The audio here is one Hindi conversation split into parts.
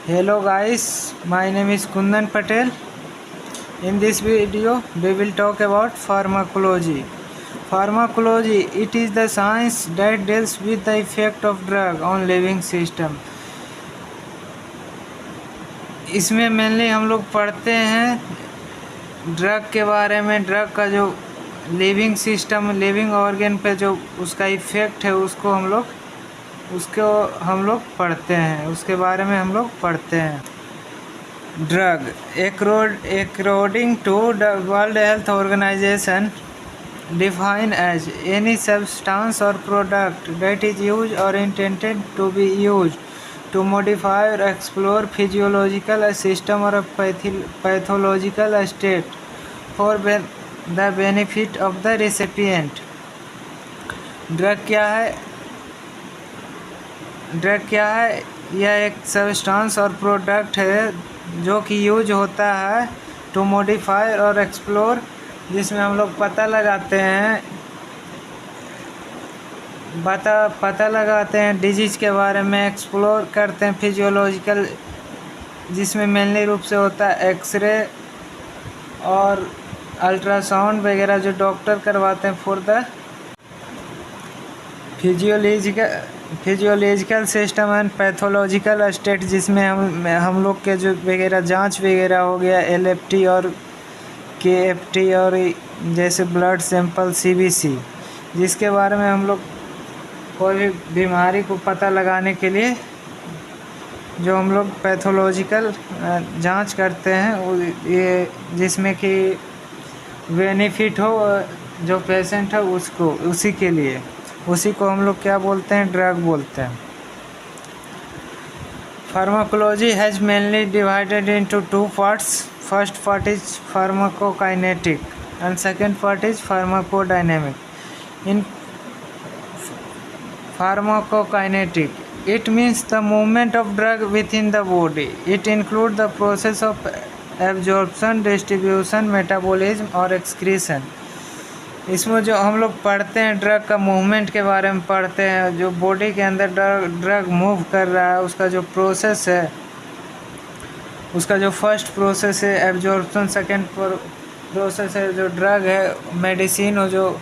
Hello guys, my name is Kundan Patel. In this video, we will talk about pharmacology. Pharmacology, it is the science that deals with the effect of drug on living system. इसमें मेनली हम लोग पढ़ते हैं ड्रग के बारे में, ड्रग का जो लिविंग सिस्टम, लिविंग ऑर्गन पे जो उसका इफ़ेक्ट है उसको हम लोग पढ़ते हैं, उसके बारे में हम लोग पढ़ते हैं। Drug according to the World Health Organization defined as any substance or product that is used or intended to be used to modify or explore physiological system or a pathological state for the benefit of the recipient। Drug क्या है? यह एक सब्सटेंस और प्रोडक्ट है जो कि यूज होता है टू मॉडिफाई और एक्सप्लोर, जिसमें हम लोग पता लगाते हैं डिजीज़ के बारे में, एक्सप्लोर करते हैं फिजियोलॉजिकल, जिसमें मेनली रूप से होता है एक्सरे और अल्ट्रासाउंड वगैरह जो डॉक्टर करवाते हैं for the physiological system and pathological state, जिसमें हम लोग के जो वगैरह जांच वगैरह हो गया, LFT और KFT और जैसे ब्लड सैंपल CBC, जिसके बारे में हम लोग कोई भी बीमारी को पता लगाने के लिए जो हम लोग पैथोलॉजिकल जांच करते हैं, ये जिसमें कि बेनिफिट हो जो पेशेंट है उसको, उसी को हम लोग क्या बोलते हैं? ड्रग बोलते हैं। Pharmacology has mainly divided into two parts. First part is pharmacokinetic and second part is pharmacodynamic. In pharmacokinetic, it means the movement of drug within the body. It includes the process of absorption, distribution, metabolism और excretion। इसमें जो हम लोग पढ़ते हैं ड्रग का मूवमेंट के बारे में पढ़ते हैं, जो बॉडी के अंदर ड्रग मूव कर रहा है उसका जो प्रोसेस है, उसका जो फर्स्ट प्रोसेस है एब्जॉर्प्शन, सेकेंड प्रोसेस है जो ड्रग है मेडिसिन हो जो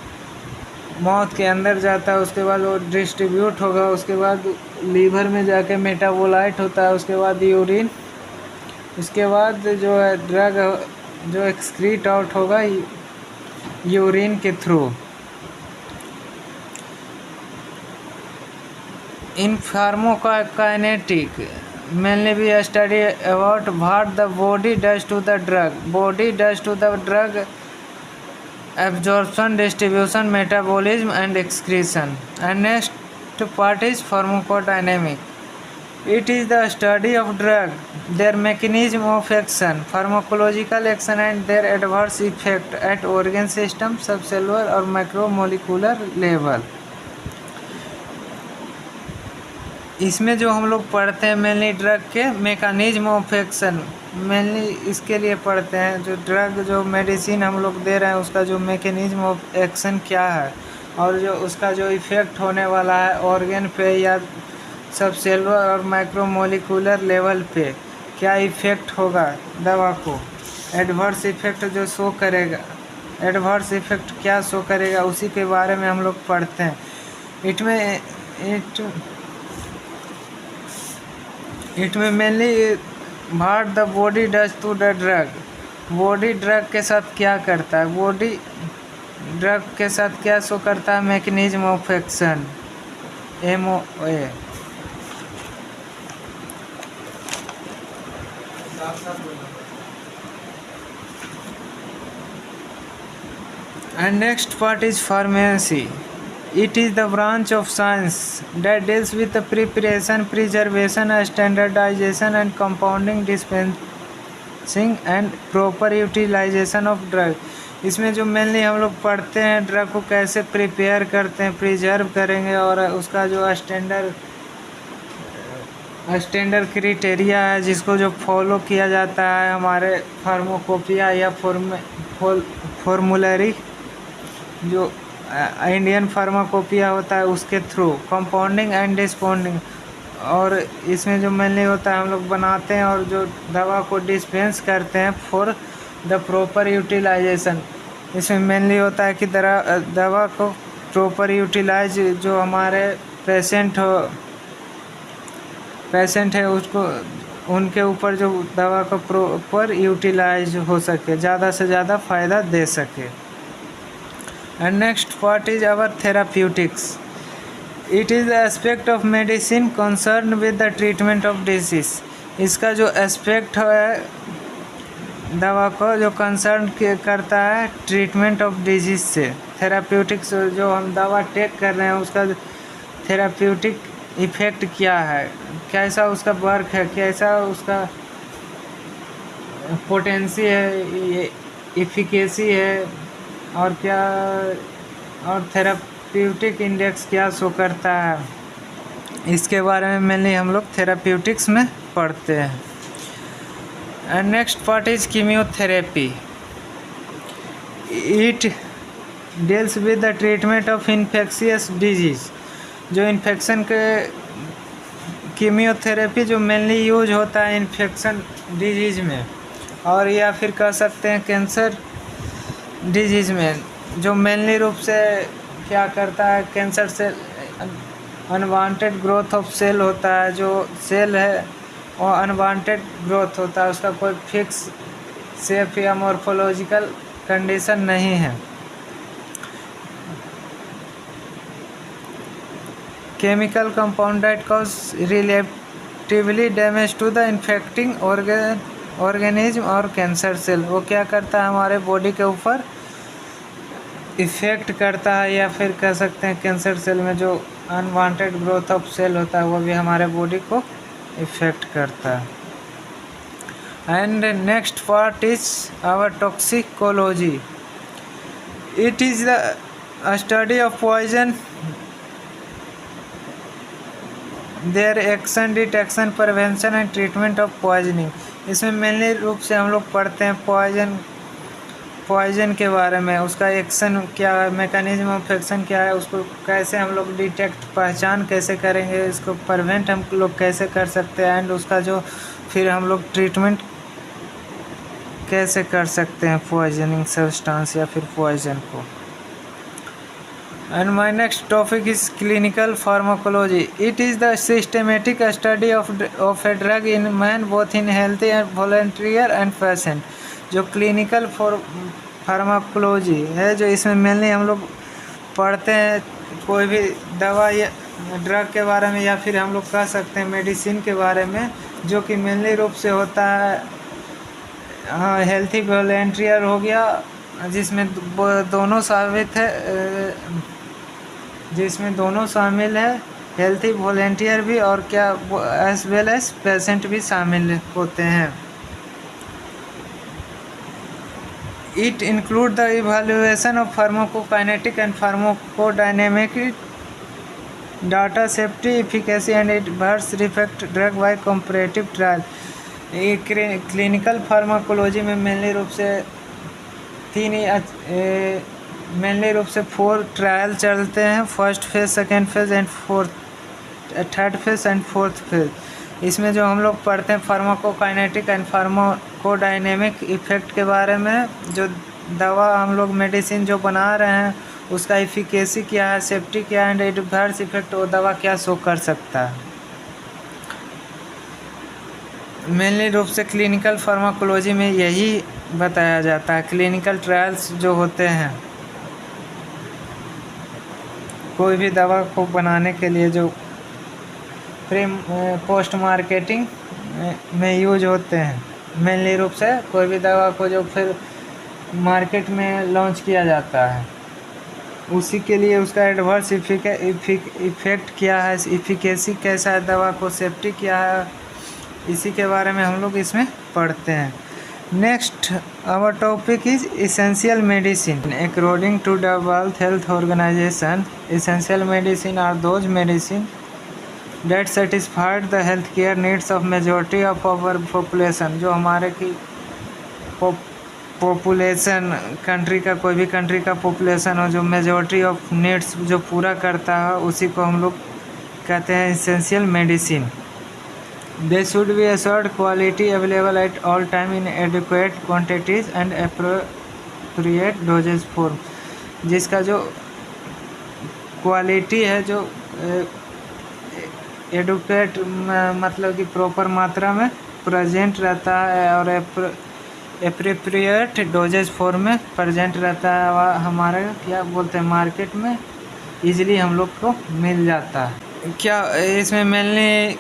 माउथ के अंदर जाता है, उसके बाद वो डिस्ट्रीब्यूट होगा, उसके बाद लीवर में जाके मेटाबोलाइट होता है, उसके बाद यूरिन, उसके बाद जो है ड्रग जो एक्सक्रीट आउट होगा यूरिन के through. In pharmacokinetic mainly we study about what the body does to the drug absorption, distribution, metabolism and excretion। And next part is pharmacodynamic. It is the study of drug, their mechanism of action, pharmacological action and their adverse effect at organ system, subcellular और macromolecular level। इसमें जो हम लोग पढ़ते हैं मेनली ड्रग के मेकानिज्म ऑफ एक्शन, मेनली इसके लिए पढ़ते हैं जो ड्रग जो मेडिसिन हम लोग दे रहे हैं उसका जो मेकानिज्म ऑफ एक्शन क्या है और जो उसका जो इफ़ेक्ट होने वाला है ऑर्गन पे या सब सेलुलर और माइक्रोमोलिकुलर लेवल पे क्या इफ़ेक्ट होगा दवा को, एडवर्स इफ़ेक्ट जो शो करेगा, एडवर्स इफ़ेक्ट क्या शो करेगा, उसी के बारे में हम लोग पढ़ते हैं। इट में mainly what the body does to the drug, body drug के साथ क्या करता है, बॉडी ड्रग के साथ क्या शो करता है, mechanism of action MOA। And next part is pharmacy. It is the branch of science that deals with the preparation, preservation, standardization and compounding, dispensing and proper utilization of drug। इसमें जो मेनली हम लोग पढ़ते हैं ड्रग को कैसे प्रिपेयर करते हैं, प्रिजर्व करेंगे और उसका जो स्टैंडर्ड क्राइटेरिया है जिसको जो फॉलो किया जाता है हमारे फार्माकोपिया या फॉर्मूलरी जो इंडियन फार्माकोपिया होता है उसके थ्रू, कंपाउंडिंग एंड डिस्पाउंडिंग और इसमें जो मेनली होता है हम लोग बनाते हैं और जो दवा को डिस्पेंस करते हैं फॉर द प्रॉपर यूटिलाइजेशन। इसमें मेनली होता है कि दवा को प्रॉपर यूटिलाइज जो हमारे पेशेंट है उसको उनके ऊपर जो दवा का प्रॉपर यूटिलाइज हो सके, ज़्यादा से ज़्यादा फ़ायदा दे सके। And next part is our therapeutics. It is the aspect of medicine concern with the treatment of disease. इसका जो एस्पेक्ट है दवा को जो कंसर्न करता है ट्रीटमेंट ऑफ डिजीज़ से। थेराप्यूटिक्स जो हम दवा टेक कर रहे हैं उसका थेराप्यूटिक इफ़ेक्ट क्या है, कैसा उसका वर्क है, कैसा उसका पोटेंसी है, इफिकेसी है, और क्या और थेराप्यूटिक इंडेक्स क्या शो करता है, इसके बारे में मेनली हम लोग थेराप्यूटिक्स में पढ़ते हैं। And next part is chemotherapy. It deals with the treatment of infectious disease. जो इन्फेक्शन के कीमियोथेरेपी जो मेनली यूज होता है इन्फेक्शन डिजीज़ में, और या फिर कह सकते हैं कैंसर डिजीज़ में, जो मेनली रूप से क्या करता है cancer cell unwanted growth of cell होता है। जो सेल है और अनवांटेड ग्रोथ होता है, उसका कोई फिक्स शेप या मॉर्फोलॉजिकल कंडीशन नहीं है। Chemical compound that cause relatively damage to the infecting organism और कैंसर सेल। वो क्या करता है हमारे बॉडी के ऊपर इफ़ेक्ट करता है, या फिर कह सकते हैं कैंसर सेल में जो अनवांटेड ग्रोथ ऑफ सेल होता है वो भी हमारे बॉडी को इफ़ेक्ट करता है। And next part is our toxicology. It is the study of poison, their action, detection, prevention and treatment of poisoning. इसमें मेनली रूप से हम लोग पढ़ते हैं पॉइजन के बारे में, उसका एक्शन क्या है, मैकेनिज्म ऑफ एक्शन क्या है, उसको कैसे हम लोग डिटेक्ट पहचान कैसे करेंगे, इसको प्रिवेंट हम लोग कैसे कर सकते हैं, एंड उसका जो फिर हम लोग ट्रीटमेंट कैसे कर सकते हैं पॉइजनिंग सब्सटेंस या फिर पॉइजन को। And my next topic is clinical pharmacology. It is the systematic study of a drug in man both in healthy and volunteer and patient. जो क्लिनिकल फार्माकोलॉजी है, जो इसमें मेनली हम लोग पढ़ते हैं कोई भी दवा या ड्रग के बारे में, या फिर हम लोग कह सकते हैं मेडिसिन के बारे में, जो कि मेनली रूप से होता है हेल्थी वॉलंटियर हो गया, जिसमें दोनों शामिल है, हेल्थी वॉलंटियर भी और क्या एज वेल एज पेशेंट भी शामिल होते हैं। It includes the evaluation of pharmacokinetic and pharmacodynamic data, safety, efficacy and adverse effect drug by comparative trial। Clinical pharmacology में मेनली रूप से 4 ट्रायल चलते हैं, first phase, second phase and third phase and fourth phase. इसमें जो हम लोग पढ़ते हैं फार्माकोकाइनेटिक एंड फार्माकोडायनेमिक इफ़ेक्ट के बारे में, जो दवा हम लोग मेडिसिन जो बना रहे हैं उसका इफ़िकेसी क्या है, सेफ्टी क्या है, एंड एडवर्स इफ़ेक्ट वो दवा क्या शो कर सकता है। मेनली रूप से क्लिनिकल फार्माकोलॉजी में यही बताया जाता है। क्लिनिकल ट्रायल्स जो होते हैं कोई भी दवा को बनाने के लिए जो पोस्ट मार्केटिंग में यूज होते हैं, मेनली रूप से कोई भी दवा को जो फिर मार्केट में लॉन्च किया जाता है उसी के लिए उसका एडवर्स इफ़ेक्ट क्या है, इफ़िकेसी कैसा है दवा को, सेफ्टी क्या है, इसी के बारे में हम लोग इसमें पढ़ते हैं। Next our topic is essential medicine. According to the world health organization, essential medicine are those medicine that satisfied the health care needs of majority of our population। जो हमारे की पॉपुलेशन कंट्री का, कोई भी कंट्री का पॉपुलेशन हो, जो मेजॉरिटी ऑफ नीड्स जो पूरा करता है उसी को हम लोग कहते हैं essential medicine. They should be assured quality available at all time in adequate quantities and appropriate doses form. जिसका जो क्वालिटी है जो एडुकेट मतलब कि प्रॉपर मात्रा में प्रेजेंट रहता है और एप्रोप्रिएट डोजेज फॉर्म में प्रेजेंट रहता है, वह हमारे क्या बोलते हैं मार्केट में इजीली हम लोग को मिल जाता है। क्या इसमें मेनली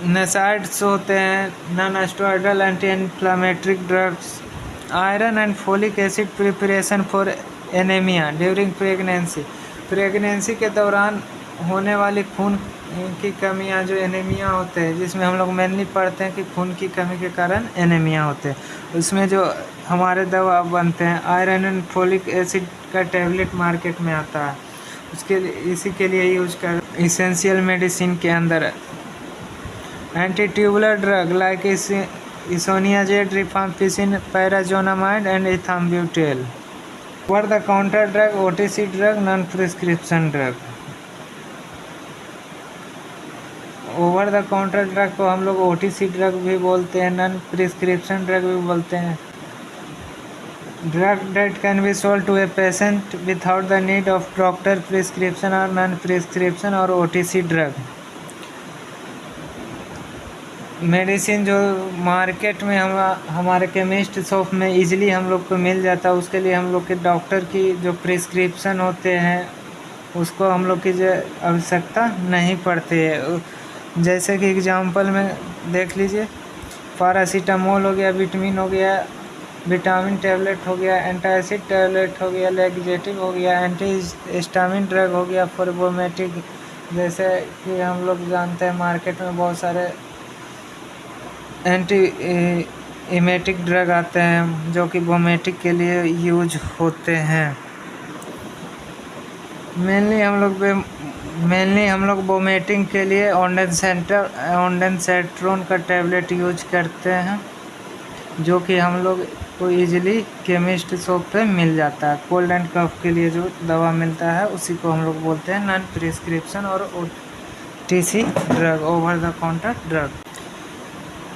नसाइड्स होते हैं, non steroidal anti inflammatory drugs, iron and folic acid preparation for anaemia during pregnancy के दौरान होने वाली खून की कमियां जो एनीमिया होते हैं, जिसमें हम लोग मेनली पढ़ते हैं कि खून की कमी के कारण एनीमिया होते हैं, उसमें जो हमारे दवा बनते हैं आयरन एंड फोलिक एसिड का टैबलेट मार्केट में आता है, उसके इसी के लिए यूज कर इसेंशियल मेडिसिन के अंदर anti tubular drug like isoniazid, rifampicin, pyrazinamide and ethambutol. Over the counter drug, OTC drug, non prescription drug. Over the counter drug को हम लोग ओटीसी ड्रग भी बोलते हैं, नॉन प्रिस्क्रिप्शन ड्रग भी बोलते हैं। Drug that can be sold to a patient without the need of doctor prescription और नॉन प्रिस्क्रिप्शन और ओटीसी ड्रग। मेडिसिन जो मार्केट में हमारे केमिस्ट शॉप में इजीली हम लोग को मिल जाता है, उसके लिए हम लोग के डॉक्टर की जो प्रिस्क्रिप्शन होते हैं उसको हम लोग की आवश्यकता नहीं पड़ती है। जैसे कि एग्जांपल में देख लीजिए, पैरासीटामोल हो गया, विटामिन हो गया, विटामिन टैबलेट हो गया, एंटासिड टैबलेट हो गया, लैक्सेटिव हो गया, एंटी हिस्टामिन ड्रग हो गया, फॉर वोमिटिंग। जैसे कि हम लोग जानते हैं मार्केट में बहुत सारे एंटी इमेटिक ड्रग आते हैं जो कि वोमिटिंग के लिए यूज होते हैं। मेनली हम लोग वोमिटिंग के लिए ओंडेनसेट्रोन का टैबलेट यूज करते हैं, जो कि हम लोग को इजीली केमिस्ट शॉप पे मिल जाता है। कोल्ड एंड कफ के लिए जो दवा मिलता है उसी को हम लोग बोलते हैं नॉन प्रिस्क्रिप्शन और OTC drug, over the counter drug.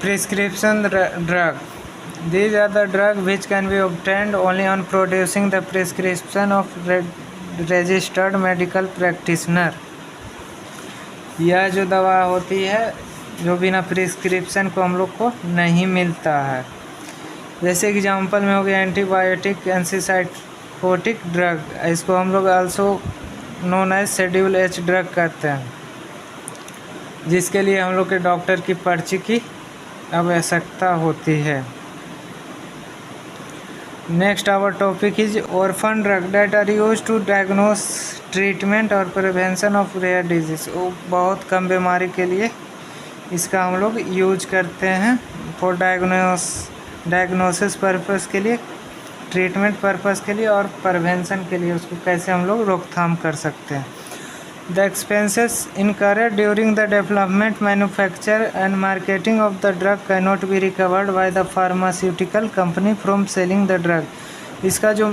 Prescription drug. These are the drugs which can be obtained only on producing the prescription of registered medical practitioner. यह जो दवा होती है जो बिना प्रिस्क्रिप्शन को हम लोग को नहीं मिलता है। जैसे एग्जांपल में हो गया एंटीबायोटिक एंटीसाइकोटिक ड्रग, इसको हम लोग also known as schedule H drug कहते हैं, जिसके लिए हम लोग के डॉक्टर की पर्ची की आवश्यकता होती है। Next our topic is orphan drug that are use to diagnose treatment और प्रिवेंशन ऑफ रेयर डिजीज। वो बहुत कम बीमारी के लिए इसका हम लोग यूज करते हैं, फॉर डायग्नोसिस पर्पस के लिए, ट्रीटमेंट पर्पस के लिए और प्रिवेंशन के लिए, उसको कैसे हम लोग रोकथाम कर सकते हैं। The expenses incurred during the development, manufacture and marketing of the drug cannot be recovered by the pharmaceutical company from selling the drug. इसका जो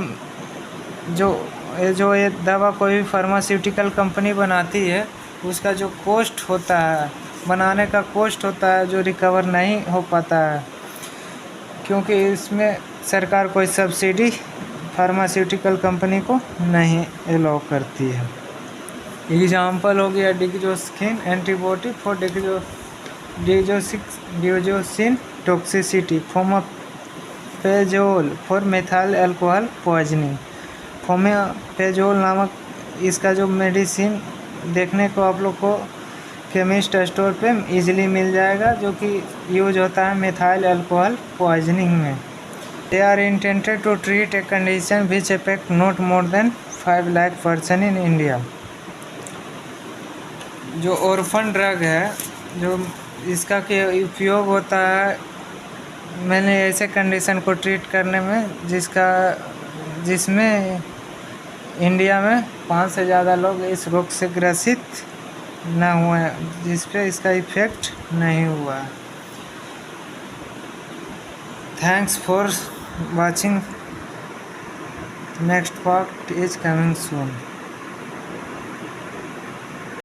ये दवा कोई भी फार्मास्यूटिकल कंपनी बनाती है, उसका जो कॉस्ट होता है, बनाने का कॉस्ट होता है, जो रिकवर नहीं हो पाता है, क्योंकि इसमें सरकार कोई सब्सिडी फार्मास्यूटिकल कंपनी को नहीं अलाउ करती है। एग्जाम्पल हो गया digoxin antibody for digoxin toxicity, fomepizole for methyl alcohol poisoning. Fomepizole नामक इसका जो मेडिसिन देखने को आप लोग को केमिस्ट स्टोर पे इजीली मिल जाएगा, जो कि यूज होता है मेथाइल अल्कोहल पॉइजनिंग में। They are intended to treat a condition which affect not more than 5 lakh person in India. जो ऑर्फन ड्रग है, जो इसका के उपयोग होता है मैंने ऐसे कंडीशन को ट्रीट करने में जिसमें इंडिया में 5 से ज़्यादा लोग इस रोग से ग्रसित न हुए, जिस पे इसका इफेक्ट नहीं हुआ। Thanks for watching, next part is coming soon.